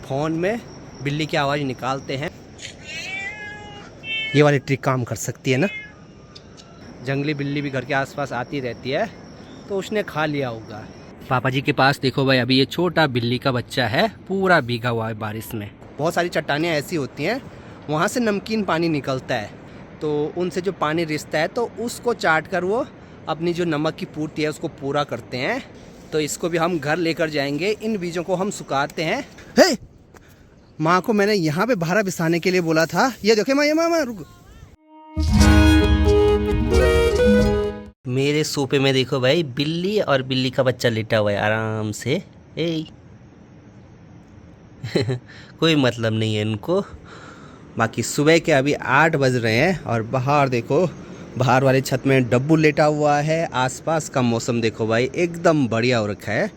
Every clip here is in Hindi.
फ़ोन में बिल्ली की आवाज़ निकालते हैं। ये वाली ट्रिक काम कर सकती है ना। जंगली बिल्ली भी घर के आसपास आती रहती है, तो उसने खा लिया होगा। पापा जी के पास देखो भाई, अभी ये छोटा बिल्ली का बच्चा है, पूरा भीगा हुआ है बारिश में। बहुत सारी चट्टानें ऐसी होती हैं, वहाँ से नमकीन पानी निकलता है, तो उनसे जो पानी रिसता है तो उसको चाट कर वो अपनी जो नमक की पूर्ति है उसको पूरा करते हैं। तो इसको भी हम घर लेकर जाएंगे। इन बीजों को हम सुखाते हैं। हे! माँ को मैंने यहाँ पे भारा बिछाने के लिए बोला था। ये देखो माँ, ये माँ रुक। मेरे सोफे में देखो भाई, बिल्ली और बिल्ली का बच्चा लेटा हुआ है आराम से। कोई मतलब नहीं है इनको। बाकी सुबह के अभी 8 बज रहे हैं और बाहर देखो, बाहर वाली छत में डब्बू लेटा हुआ है। आसपास का मौसम देखो भाई, एकदम बढ़िया हो रखा है।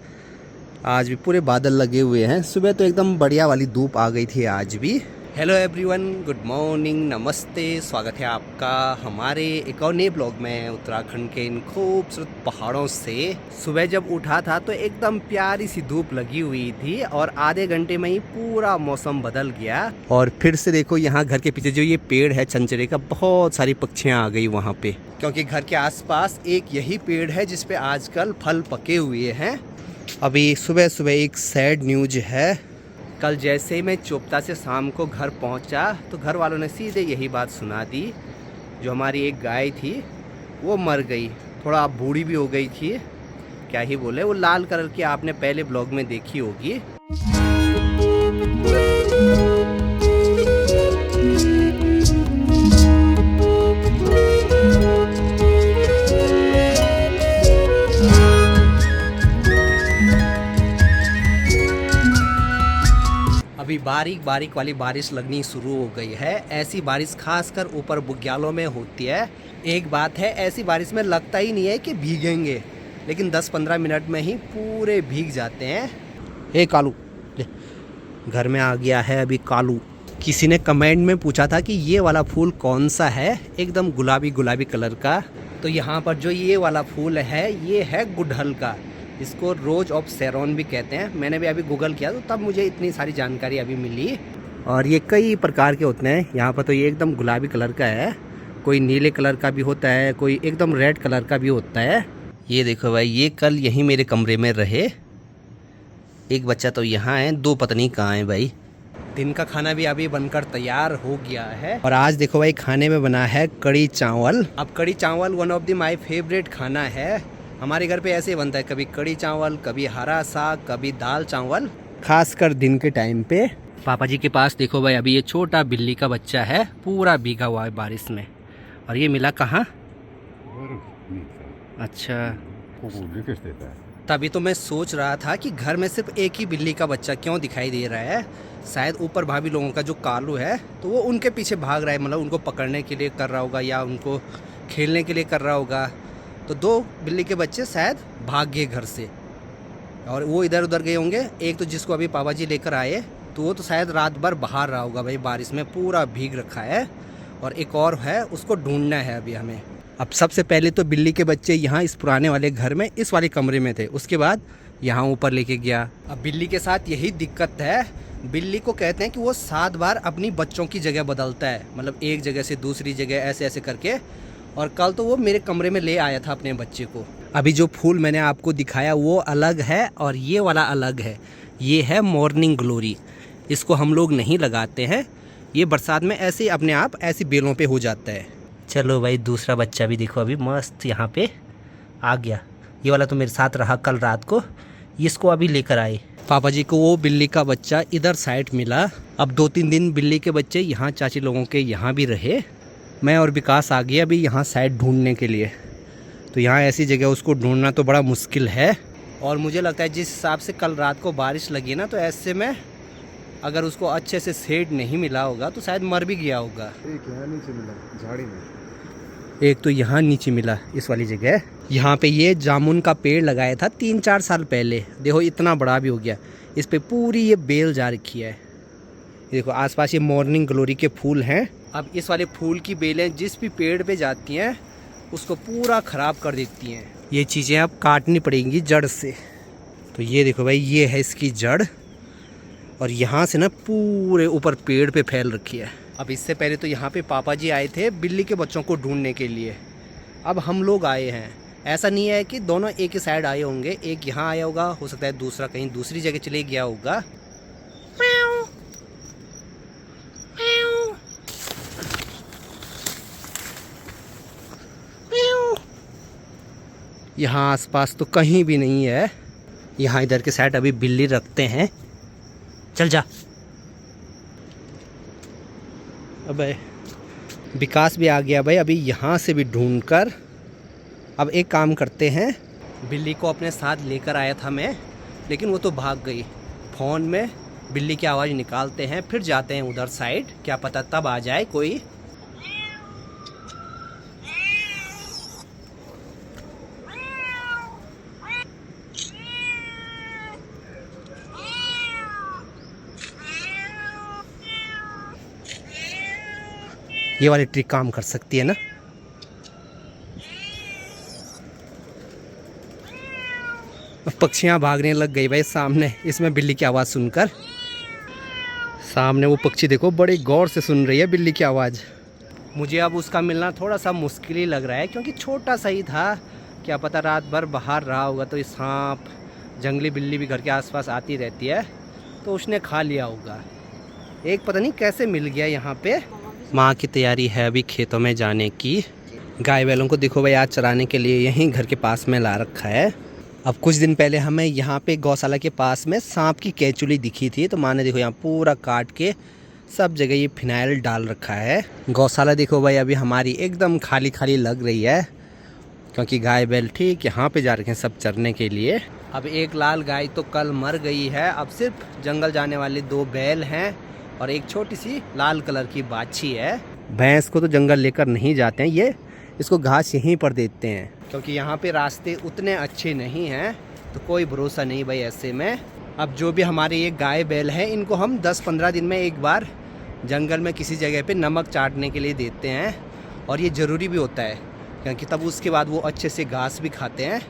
आज भी पूरे बादल लगे हुए हैं। सुबह तो एकदम बढ़िया वाली धूप आ गई थी आज भी। हेलो एवरीवन, गुड मॉर्निंग, नमस्ते। स्वागत है आपका हमारे एक और नए ब्लॉग में उत्तराखंड के इन खूबसूरत पहाड़ों से। सुबह जब उठा था तो एकदम प्यारी सी धूप लगी हुई थी और आधे घंटे में ही पूरा मौसम बदल गया। और फिर से देखो, यहाँ घर के पीछे जो ये पेड़ है चंचरे का, बहुत सारी पक्षियाँ आ गई वहाँ पे, क्योंकि घर के आसपास एक यही पेड़ है जिसपे आजकल फल पके हुए हैं। अभी सुबह सुबह एक सैड न्यूज है। कल जैसे ही मैं चोपता से शाम को घर पहुंचा तो घर वालों ने सीधे यही बात सुना दी। जो हमारी एक गाय थी वो मर गई, थोड़ा बूढ़ी भी हो गई थी। क्या ही बोले, वो लाल कलर की आपने पहले ब्लॉग में देखी होगी। अभी बारीक बारीक वाली बारिश लगनी शुरू हो गई है। ऐसी बारिश खासकर ऊपर बुग्यालों में होती है। एक बात है, ऐसी बारिश में लगता ही नहीं है कि भीगेंगे, लेकिन 10-15 मिनट में ही पूरे भीग जाते हैं। हे कालू, घर में आ गया है अभी कालू। किसी ने कमेंट में पूछा था कि ये वाला फूल कौन सा है, एकदम गुलाबी गुलाबी कलर का। तो यहाँ पर जो ये वाला फूल है, ये है गुड़हल का। इसको रोज ऑफ सेरोन भी कहते हैं। मैंने भी अभी गूगल किया तो तब मुझे इतनी सारी जानकारी अभी मिली। और ये कई प्रकार के होते हैं। यहाँ पर तो ये एकदम गुलाबी कलर का है, कोई नीले कलर का भी होता है, कोई एकदम रेड कलर का भी होता है। ये देखो भाई, ये कल यहीं मेरे कमरे में रहे। एक बच्चा तो यहाँ है, 2 पता नहीं कहाँ है भाई। दिन का खाना भी अभी बनकर तैयार हो गया है। और आज देखो भाई, खाने में बना है कड़ी चावल। अब कड़ी चावल one of the my favourite खाना है। हमारे घर पे ऐसे ही बनता है, कभी कड़ी चावल, कभी हरा साग, कभी दाल चावल, खासकर दिन के टाइम पे। पापा जी के पास देखो भाई, अभी ये छोटा बिल्ली का बच्चा है, पूरा भीगा हुआ है बारिश में। और ये मिला कहाँ? अच्छा, तभी तो मैं सोच रहा था कि घर में सिर्फ एक ही बिल्ली का बच्चा क्यों दिखाई दे रहा है। शायद ऊपर भाभी लोगों का जो कालू है, तो वो उनके पीछे भाग रहा है, मतलब उनको पकड़ने के लिए कर रहा होगा या उनको खेलने के लिए कर रहा होगा। तो 2 बिल्ली के बच्चे शायद भाग गए घर से और वो इधर उधर गए होंगे। एक तो जिसको अभी पापा जी लेकर आए, तो वो तो शायद रात भर बाहर रहा होगा भाई, बारिश में पूरा भीग रखा है। और एक और है, उसको ढूंढना है अभी हमें। अब सबसे पहले तो बिल्ली के बच्चे यहाँ इस पुराने वाले घर में, इस वाले कमरे में थे, उसके बाद यहाँ ऊपर लेके गया। अब बिल्ली के साथ यही दिक्कत है। बिल्ली को कहते हैं कि वो 7 बार अपनी बच्चों की जगह बदलता है, मतलब एक जगह से दूसरी जगह ऐसे ऐसे करके। और कल तो वो मेरे कमरे में ले आया था अपने बच्चे को। अभी जो फूल मैंने आपको दिखाया वो अलग है और ये वाला अलग है। ये है मॉर्निंग ग्लोरी। इसको हम लोग नहीं लगाते हैं, ये बरसात में ऐसे ही अपने आप ऐसी बेलों पे हो जाता है। चलो भाई, दूसरा बच्चा भी देखो अभी मस्त यहाँ पे आ गया। ये वाला तो मेरे साथ रहा कल रात को, इसको अभी लेकर आए। पापा जी को वो बिल्ली का बच्चा इधर साइड मिला। अब 2-3 दिन बिल्ली के बच्चे यहाँ चाची लोगों के यहाँ भी रहे। मैं और विकास आ गए अभी यहाँ साइड ढूंढने के लिए। तो यहाँ ऐसी जगह उसको ढूंढना तो बड़ा मुश्किल है। और मुझे लगता है जिस हिसाब से कल रात को बारिश लगी ना, तो ऐसे में अगर उसको अच्छे से शेड नहीं मिला होगा तो शायद मर भी गया होगा। एक यहाँ नीचे मिला झाड़ी में, एक तो यहाँ नीचे मिला इस वाली जगह। यहाँ पे ये जामुन का पेड़ लगाया था 3-4 साल पहले। देखो इतना बड़ा भी हो गया। इस पे पूरी ये बेल जा रखी है। देखो आसपास ये मॉर्निंग ग्लोरी के फूल हैं। अब इस वाले फूल की बेलें जिस भी पेड़ पे जाती हैं उसको पूरा ख़राब कर देती हैं। ये चीज़ें अब काटनी पड़ेंगी जड़ से। तो ये देखो भाई, ये है इसकी जड़। और यहाँ से ना पूरे ऊपर पेड़ पे फैल रखी है। अब इससे पहले तो यहाँ पे पापा जी आए थे बिल्ली के बच्चों को ढूंढने के लिए। अब हम लोग आए हैं। ऐसा नहीं है कि दोनों एक ही साइड आए होंगे, एक यहाँ आया होगा, हो सकता है दूसरा कहीं दूसरी जगह चले गया होगा। यहाँ आसपास तो कहीं भी नहीं है। यहाँ इधर के साइड अभी बिल्ली रखते हैं। चल जा। अबे विकास भी आ गया भाई। अभी यहाँ से भी ढूंढकर अब एक काम करते हैं। बिल्ली को अपने साथ लेकर आया था मैं, लेकिन वो तो भाग गई। फ़ोन में बिल्ली की आवाज़ निकालते हैं, फिर जाते हैं उधर साइड, क्या पता तब आ जाए कोई। ये वाली ट्रिक काम कर सकती है ना। पक्षियाँ भागने लग गई भाई सामने, इसमें बिल्ली की आवाज़ सुनकर। सामने वो पक्षी देखो बड़े गौर से सुन रही है बिल्ली की आवाज़। मुझे अब उसका मिलना थोड़ा सा मुश्किल ही लग रहा है, क्योंकि छोटा सा ही था। क्या पता रात भर बाहर रहा होगा तो सांप, जंगली बिल्ली भी घर के आसपास आती रहती है, तो उसने खा लिया होगा। एक पता नहीं कैसे मिल गया यहाँ पे। माँ की तैयारी है अभी खेतों में जाने की। गाय बैलों को देखो भाई आज चराने के लिए यहीं घर के पास में ला रखा है। अब कुछ दिन पहले हमें यहाँ पे गौशाला के पास में सांप की केचुली दिखी थी, तो माँ ने देखो यहाँ पूरा काट के सब जगह ये फिनाइल डाल रखा है। गौशाला देखो भाई अभी हमारी एकदम खाली खाली लग रही है, क्योंकि गाय बैल ठीक यहाँ पे जा रखे हैं सब चरने के लिए। अब एक लाल गाय तो कल मर गई है। अब सिर्फ जंगल जाने वाले 2 बैल हैं और एक छोटी सी लाल कलर की बाछी है। भैंस को तो जंगल लेकर नहीं जाते हैं, ये इसको घास यहीं पर देते हैं, क्योंकि यहाँ पे रास्ते उतने अच्छे नहीं हैं, तो कोई भरोसा नहीं भाई ऐसे में। अब जो भी हमारे ये गाय बैल हैं, इनको हम 10-15 दिन में एक बार जंगल में किसी जगह पे नमक चाटने के लिए देते हैं, और ये ज़रूरी भी होता है, क्योंकि तब उसके बाद वो अच्छे से घास भी खाते हैं।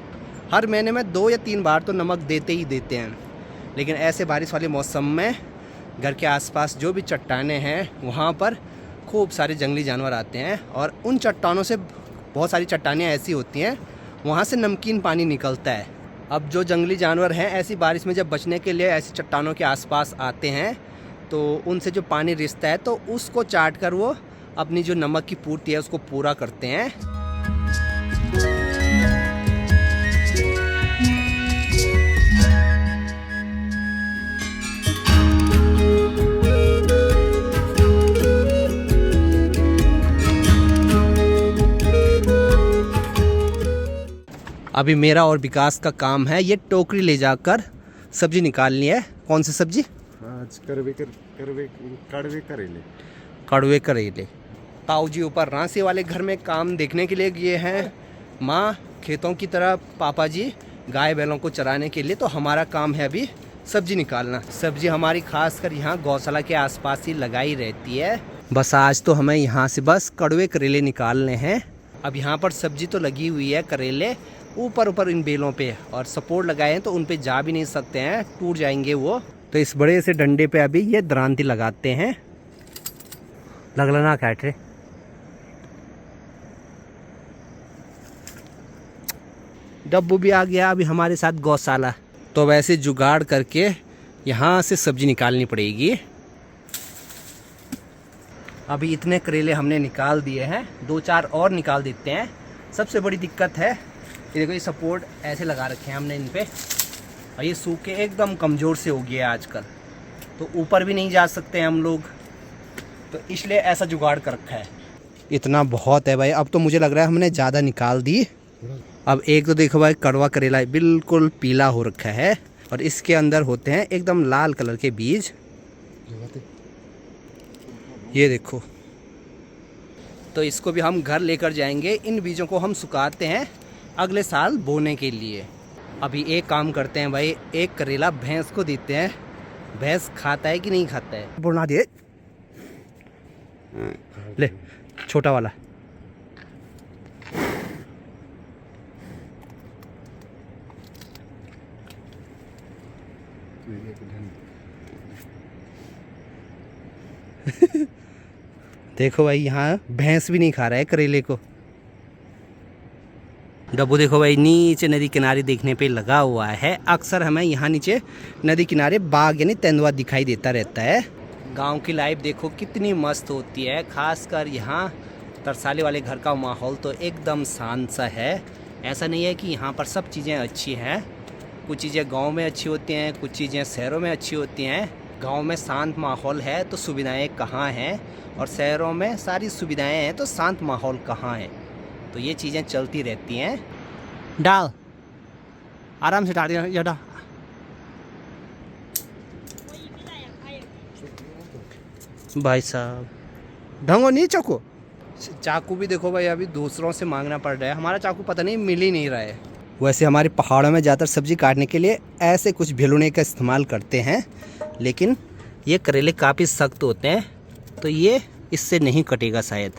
हर महीने में 2 या 3 बार तो नमक देते ही देते हैं। लेकिन ऐसे बारिश वाले मौसम में घर के आसपास जो भी चट्टानें हैं, वहाँ पर खूब सारे जंगली जानवर आते हैं, और उन चट्टानों से बहुत सारी चट्टानें ऐसी होती हैं, वहाँ से नमकीन पानी निकलता है। अब जो जंगली जानवर हैं ऐसी बारिश में जब बचने के लिए ऐसी चट्टानों के आसपास आते हैं, तो उनसे जो पानी रिसता है तो उसको चाट कर वो अपनी जो नमक की पूर्ति है उसको पूरा करते हैं। अभी मेरा और विकास का काम है ये टोकरी ले जाकर सब्जी निकालनी है। कौन सी सब्जी? आज कड़वे करेले। कड़वे करेले। ताऊ जी ऊपर रांसी वाले घर में काम देखने के लिए गए हैं, माँ खेतों की तरफ, पापा जी गाय बैलों को चराने के लिए। तो हमारा काम है अभी सब्जी निकालना। सब्जी हमारी खासकर यहाँ गौशाला के आसपास ही लगाई रहती है। बस आज तो हमें यहाँ से बस कड़वे करेले निकालने हैं। अब यहाँ पर सब्जी तो लगी हुई है, करेले ऊपर इन बेलों पे, और सपोर्ट लगाए हैं तो उन पे जा भी नहीं सकते हैं, टूट जाएंगे वो। तो इस बड़े से डंडे पे अभी ये दरांती लगाते हैं। लगना काट रहे। डब्बू भी आ गया अभी हमारे साथ गौशाला। तो वैसे जुगाड़ करके यहाँ से सब्जी निकालनी पड़ेगी। अभी इतने करेले हमने निकाल दिए हैं, 2-4 और निकाल देते हैं। सबसे बड़ी दिक्कत है ये देखो, ये सपोर्ट ऐसे लगा रखे हैं हमने इन पे, और ये सूखे एकदम कमज़ोर से हो गया है आजकल, तो ऊपर भी नहीं जा सकते हैं हम लोग, तो इसलिए ऐसा जुगाड़ कर रखा है। इतना बहुत है भाई। अब तो मुझे लग रहा है हमने ज़्यादा निकाल दी। अब एक तो देखो भाई कड़वा करेला बिल्कुल पीला हो रखा है, और इसके अंदर होते हैं एकदम लाल कलर के बीज। ये देखो, तो इसको भी हम घर लेकर जाएंगे। इन बीजों को हम सुखाते हैं अगले साल बोने के लिए। अभी एक काम करते हैं भाई, एक करेला भैंस को देते हैं, भैंस खाता है कि नहीं खाता है। बुना दिए ले छोटा वाला। देखो भाई यहाँ भैंस भी नहीं खा रहा है करेले को। डब्बू देखो भाई नीचे नदी किनारे देखने पे लगा हुआ है। अक्सर हमें यहाँ नीचे नदी किनारे बाग यानी तेंदुआ दिखाई देता रहता है। गांव की लाइफ देखो कितनी मस्त होती है, खासकर यहाँ तरसाली वाले घर का माहौल तो एकदम शांत सा है। ऐसा नहीं है कि यहाँ पर सब चीज़ें अच्छी हैं, कुछ चीज़ें गांव में अच्छी होती हैं, कुछ चीज़ें शहरों में अच्छी होती हैं। गांव में शांत माहौल है तो सुविधाएं कहाँ हैं, और शहरों में सारी सुविधाएं हैं तो शांत माहौल कहाँ है। तो ये चीज़ें चलती रहती हैं। डाल आराम से डाल ज़्यादा। भाई साहब ढंगो नहीं चाकू। चाकू भी देखो भाई अभी दूसरों से मांगना पड़ रहा है, हमारा चाकू पता नहीं मिल ही नहीं रहा है। वैसे हमारे पहाड़ों में ज़्यादातर सब्ज़ी काटने के लिए ऐसे कुछ भिलुने का इस्तेमाल करते हैं, लेकिन ये करेले काफ़ी सख्त होते हैं तो ये इससे नहीं कटेगा शायद।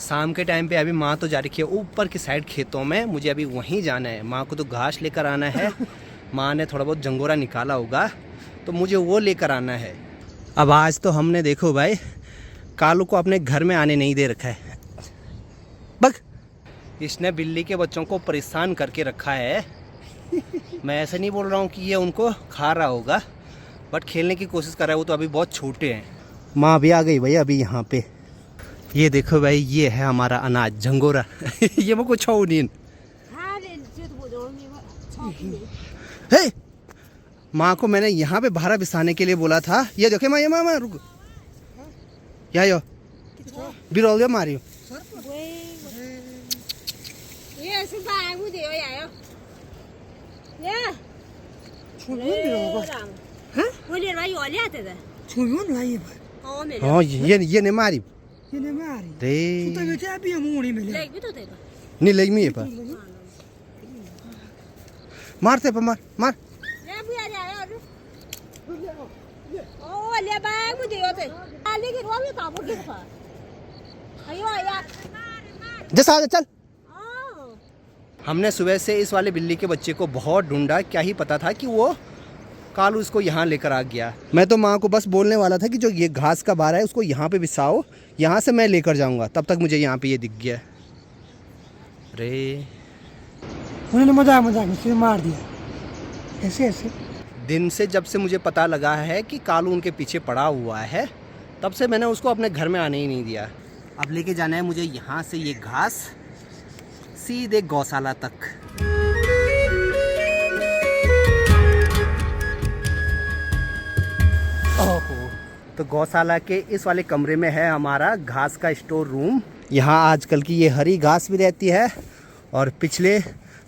शाम के टाइम पे अभी माँ तो जा रखी है ऊपर की साइड खेतों में, मुझे अभी वहीं जाना है। माँ को तो घास लेकर आना है, माँ ने थोड़ा बहुत जंगोरा निकाला होगा तो मुझे वो लेकर आना है। अब आज तो हमने देखो भाई कालू को अपने घर में आने नहीं दे रखा है। बग इसने बिल्ली के बच्चों को परेशान करके रखा है। मैं ऐसा नहीं बोल रहा हूँ कि ये उनको खा रहा होगा, बट खेलने की कोशिश कर रहा है, वो तो अभी बहुत छोटे हैं। माँ भी आ गई भाई अभी यहाँ पे। ये देखो भाई ये है हमारा अनाज झंगोरा। ये वो कुछ हो नहीं। हे माँ को मैंने यहाँ पे भारा बिछाने के लिए बोला था। ये देखो माँ, ये माँ रुक या यो बिरौल मारी हाँ ये नहीं मारी नहीं लगी मैं पर मारते पर मार मार। जैसा चल। हमने सुबह से इस वाले बिल्ली के बच्चे को बहुत ढूंढा, क्या ही पता था कि वो कालू इसको यहाँ लेकर आ गया। मैं तो माँ को बस बोलने वाला था कि जो ये घास का बार है उसको यहाँ पे बिछाओ, यहाँ से मैं लेकर जाऊँगा, तब तक मुझे यहाँ पे ये दिख गया। अरे उन्होंने मजाक में से मार दिया ऐसे ऐसे। दिन से जब से मुझे पता लगा है कि कालू उनके पीछे पड़ा हुआ है, तब से मैंने उसको अपने घर में आने ही नहीं दिया। अब लेके जाना है मुझे यहाँ से ये घास सीधे गौशाला तक। तो गौशाला के इस वाले कमरे में है हमारा घास का स्टोर रूम। यहाँ आजकल की ये हरी घास भी रहती है और पिछले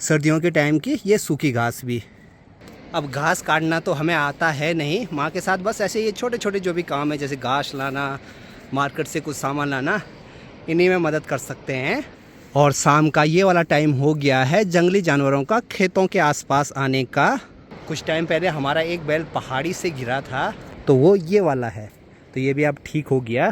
सर्दियों के टाइम की ये सूखी घास भी। अब घास काटना तो हमें आता है नहीं, माँ के साथ बस ऐसे ये छोटे छोटे जो भी काम है जैसे घास लाना, मार्केट से कुछ सामान लाना, इन्हीं में मदद कर सकते हैं। और शाम का ये वाला टाइम हो गया है जंगली जानवरों का खेतों के आसपास आने का। कुछ टाइम पहले हमारा एक बैल पहाड़ी से गिरा था तो वो ये वाला है, तो ये भी अब ठीक हो गया।